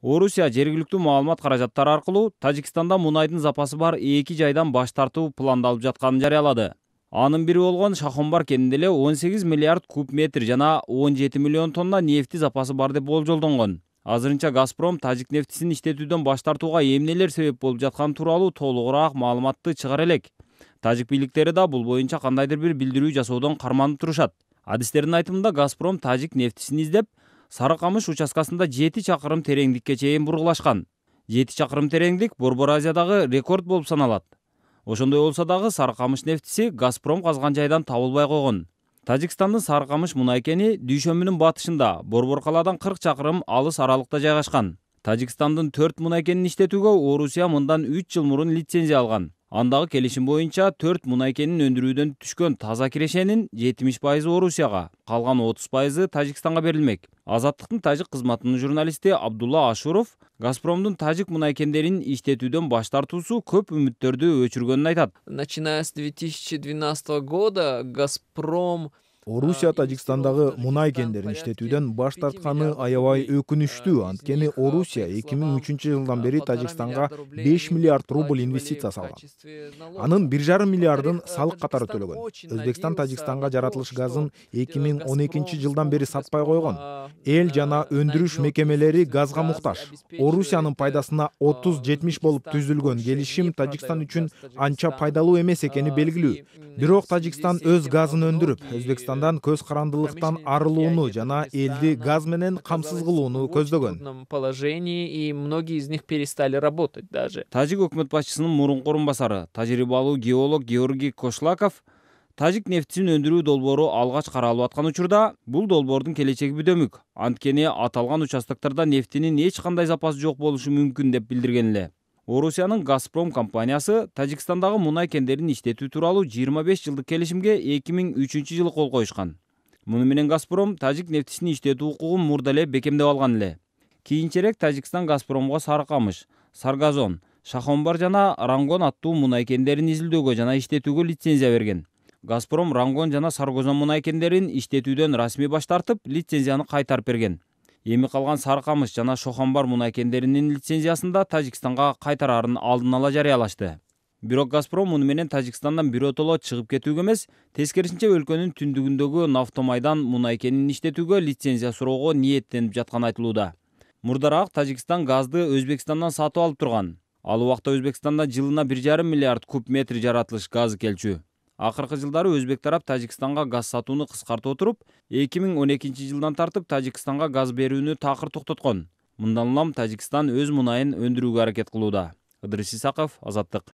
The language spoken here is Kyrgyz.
Орусия жергиликтүү маалымат каражаттары аркылуу Тажикстанда мунайдын запасы бар 2 жайдан баш тартуу пландалып жатканын жарыялады. Анын бири болгон Шахонбар кенинде эле 18 миллиард куб метр жана 17 миллион тонна нефти запасы бар деп болжолдонгон. Азырынча Газпром тажик нефтисин иштетүүдөн баш тартууга эмнелер себеп болуп жатканы тууралуу толугураак маалыматты чыгара элек. Тажик бийликтери да бул боюнча кандайдыр бир билдирүү жасоодон карманып турушат. Адистердин айтымында Газпром тажик нефтисин издеп, Сарыкамыш участкасында 7 чакырым тереңдикке чейин бургулашкан. 7 чакырым тереңдик Борбор Азиядагы рекорд болуп саналат. Ошондой болсо дагы Сарыкамыш нефтиси Газпром казган жайдан табылбай койгон. Тажикстандын Сарыкамыш мунай кени дүйшөмүнүн батышында, Борбор калаадан 40 чакырым алыс аралыкта жайгашкан. Тажикстандын 4 мунай кенин иштетүүгө Орусия мындан 3 жыл мурун лицензия алган. Андагы келишим боюнча 4 мунай кенин өндүрүүдөн түшкөн таза кирешенин 70% Орусияга, калган 30% Тажикстанга берилмек. Азаттыктын тажик кызматынын журналисти Абдулла Ашуров Газпромдун тажик мунай кендерин иштетүүдөн баш тартуусу көп үмүттөрдү өчүргөнүн айтат. Начиная с 2012 года Газпром Орусия Тажикстандагы мунай кендерин иштетүүдөн баш тартканы аябай өкүнүчтүү. Анткени Орусия 2003 жылдан бери Тажикстанга 5 миллиард рубль инвестиция салган. Анын 1,5 миллиардын салык катары төлөгөн. Өзбекстан Тажикстанга жаратылыш газын 2012 жылдан бери сатпай койгон. Эл жана өндүрүш мекемелери газга муктаж. Орусиянын пайдасына 30-70 болуп түзүлгөн келишим Тажикстан үчүн анча пайдалуу эмес экени белгилүү. Бирок Тажикстан өз газын өндүрүп, Өзбекстандан көз карандылыктан арылууну жана элди газ менен камсыз кылууну көздөгөн. Положении, и многие из них перестали работать даже. Тажик өкмөт башчысынын мурунку орун басары, тажрыйбалуу геолог Георгий Кошлаков тажик нефтисин өндүрүү долбоору алгач каралып аткан учурда, бул долбоордун келечеги бүдөмүк. Анткени аталган участоктарда нефтинин эч кандай запасы жок болушу мүмкүн деп билдирген эле. Орусиянын Газпром компаниясы Тажикстандагы мунай кендерин иштетүү тууралуу 25 жылдык келишимге 2003 жылы кол коюшкан. Муну менен Газпром тажик нефтисин иштетүү укугун мурда эле бекемдеп алган эле. Кийинчерээк Тажикстан Газпромго Сарыкамыш, Саргазон, Шахонбар жана Рангон аттуу мунай кендерин изилдөөгө жана иштетүүгө лицензия берген. Газпром Рангон жана Саргазон мунай кендерин иштетүүдөн расмий баш тартып, лицензияны кайтарып берген. Эми калган Сарыкамыш жана Шохонбар мунай кендеринин лицензиясында Тажикстанга кайтарарын алдын ала жарыялашты. Бирок Газпром муну менен Тажикстандан биротоло чыгып кетүүгө эмес, тескерисинче өлкөнүн түндүгүндөгү Нафтомайдан мунай кенин иштетүүгө лицензия суроого ниеттенип жатканы айтылууда. Мурдараак Тажикстан газды Өзбекстандан сатып алып турган. Ал убакта Өзбекстанда жылына 1,5 миллиард куб метр жаратылыш газы келчү. Акыркы жылдары өзбек тарап Тажикстанга газ сатууну кыскартып отуруп, 2012 жылдан тартып Тажикстанга газ берүүнү такыр токтоткон. Мындан улам Тажикстан өз мунайын өндүрүүгө аракет кылууда. Ыдырыс Исаков, Азаттык.